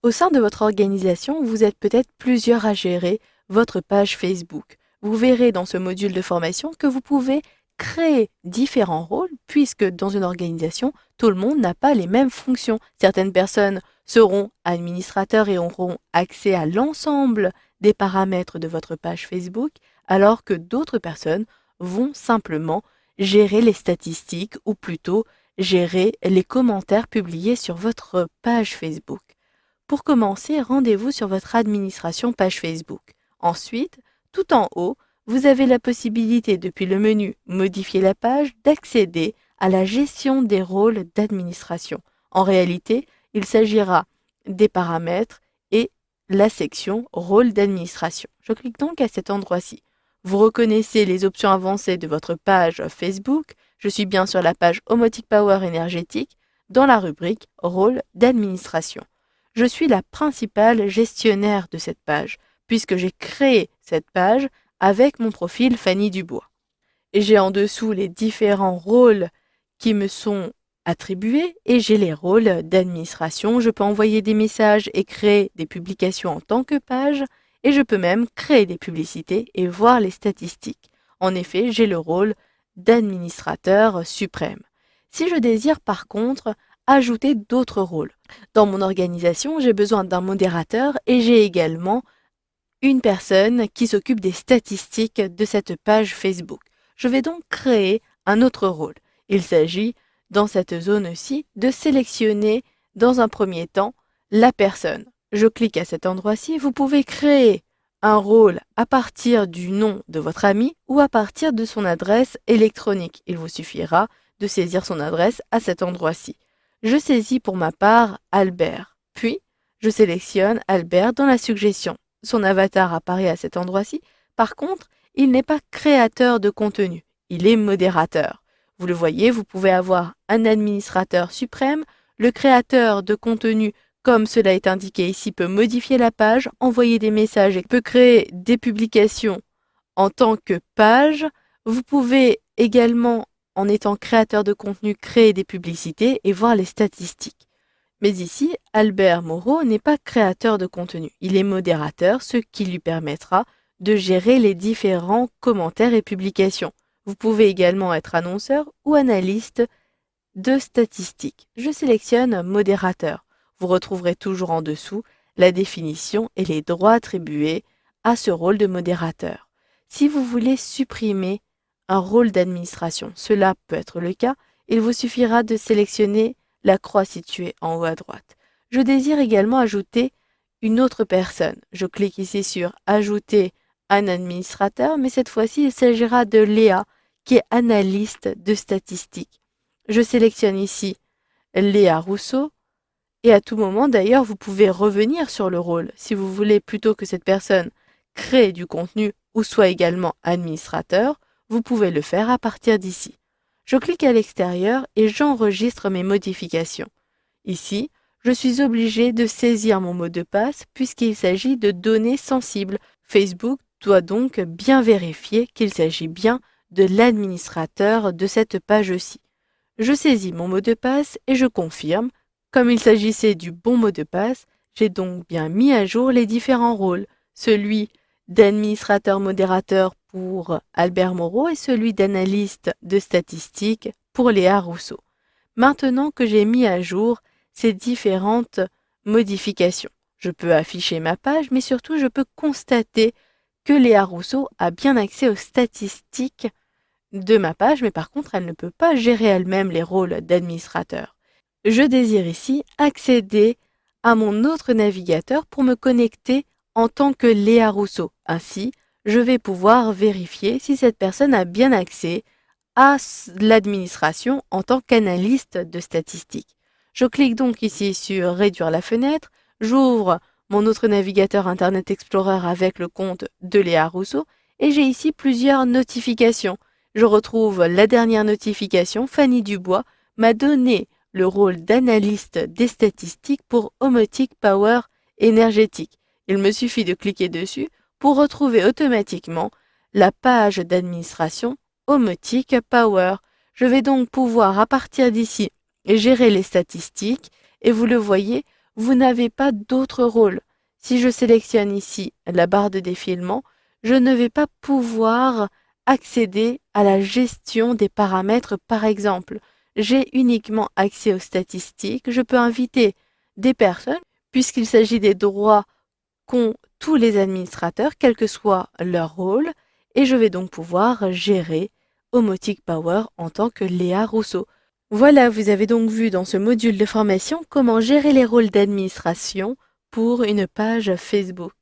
Au sein de votre organisation, vous êtes peut-être plusieurs à gérer votre page Facebook. Vous verrez dans ce module de formation que vous pouvez créer différents rôles puisque dans une organisation, tout le monde n'a pas les mêmes fonctions. Certaines personnes seront administrateurs et auront accès à l'ensemble des paramètres de votre page Facebook, alors que d'autres personnes vont simplement gérer les statistiques ou plutôt gérer les commentaires publiés sur votre page Facebook. Pour commencer, rendez-vous sur votre administration page Facebook. Ensuite, tout en haut, vous avez la possibilité depuis le menu Modifier la page d'accéder à la gestion des rôles d'administration. En réalité, il s'agira des paramètres et la section Rôle d'administration. Je clique donc à cet endroit-ci. Vous reconnaissez les options avancées de votre page Facebook. Je suis bien sur la page Omotic Power énergétique dans la rubrique Rôle d'administration. Je suis la principale gestionnaire de cette page, puisque j'ai créé cette page avec mon profil Fanny Dubois. Et j'ai en dessous les différents rôles qui me sont attribués et j'ai les rôles d'administration. Je peux envoyer des messages et créer des publications en tant que page et je peux même créer des publicités et voir les statistiques. En effet, j'ai le rôle d'administrateur suprême. Si je désire par contre ajouter d'autres rôles, dans mon organisation, j'ai besoin d'un modérateur et j'ai également une personne qui s'occupe des statistiques de cette page Facebook. Je vais donc créer un autre rôle. Il s'agit, dans cette zone-ci, de sélectionner dans un premier temps la personne. Je clique à cet endroit-ci. Vous pouvez créer un rôle à partir du nom de votre ami ou à partir de son adresse électronique. Il vous suffira de saisir son adresse à cet endroit-ci. Je saisis pour ma part Albert. Puis, je sélectionne Albert dans la suggestion. Son avatar apparaît à cet endroit-ci. Par contre, il n'est pas créateur de contenu, il est modérateur. Vous le voyez, vous pouvez avoir un administrateur suprême, le créateur de contenu, comme cela est indiqué ici, peut modifier la page, envoyer des messages et peut créer des publications en tant que page. Vous pouvez également, en étant créateur de contenu, créer des publicités et voir les statistiques. Mais ici, Albert Moreau n'est pas créateur de contenu, il est modérateur, ce qui lui permettra de gérer les différents commentaires et publications. Vous pouvez également être annonceur ou analyste de statistiques. Je sélectionne modérateur. Vous retrouverez toujours en dessous la définition et les droits attribués à ce rôle de modérateur. Si vous voulez supprimer un rôle d'administration, cela peut être le cas, il vous suffira de sélectionner la croix située en haut à droite. Je désire également ajouter une autre personne. Je clique ici sur Ajouter un administrateur, mais cette fois-ci, il s'agira de Léa, qui est analyste de statistiques. Je sélectionne ici Léa Rousseau, et à tout moment, d'ailleurs, vous pouvez revenir sur le rôle. Si vous voulez plutôt que cette personne crée du contenu ou soit également administrateur, vous pouvez le faire à partir d'ici. Je clique à l'extérieur et j'enregistre mes modifications. Ici, je suis obligé de saisir mon mot de passe puisqu'il s'agit de données sensibles. Facebook doit donc bien vérifier qu'il s'agit bien de l'administrateur de cette page-ci. Je saisis mon mot de passe et je confirme. Comme il s'agissait du bon mot de passe, j'ai donc bien mis à jour les différents rôles, celui d'administrateur modérateur pour Albert Moreau et celui d'analyste de statistiques pour Léa Rousseau. Maintenant que j'ai mis à jour ces différentes modifications, je peux afficher ma page, mais surtout je peux constater que Léa Rousseau a bien accès aux statistiques de ma page, mais par contre elle ne peut pas gérer elle-même les rôles d'administrateur. Je désire ici accéder à mon autre navigateur pour me connecter en tant que Léa Rousseau. Ainsi, je vais pouvoir vérifier si cette personne a bien accès à l'administration en tant qu'analyste de statistiques. Je clique donc ici sur Réduire la fenêtre, j'ouvre mon autre navigateur Internet Explorer avec le compte de Léa Rousseau et j'ai ici plusieurs notifications. Je retrouve la dernière notification, Fanny Dubois m'a donné le rôle d'analyste des statistiques pour Omotic Power énergétique. Il me suffit de cliquer dessus pour retrouver automatiquement la page d'administration Omotic Power. Je vais donc pouvoir à partir d'ici gérer les statistiques et vous le voyez, vous n'avez pas d'autre rôle. Si je sélectionne ici la barre de défilement, je ne vais pas pouvoir accéder à la gestion des paramètres par exemple. J'ai uniquement accès aux statistiques. Je peux inviter des personnes puisqu'il s'agit des droits qu'ont tous les administrateurs, quel que soit leur rôle, et je vais donc pouvoir gérer Omotic Power en tant que Léa Rousseau. Voilà, vous avez donc vu dans ce module de formation comment gérer les rôles d'administration pour une page Facebook.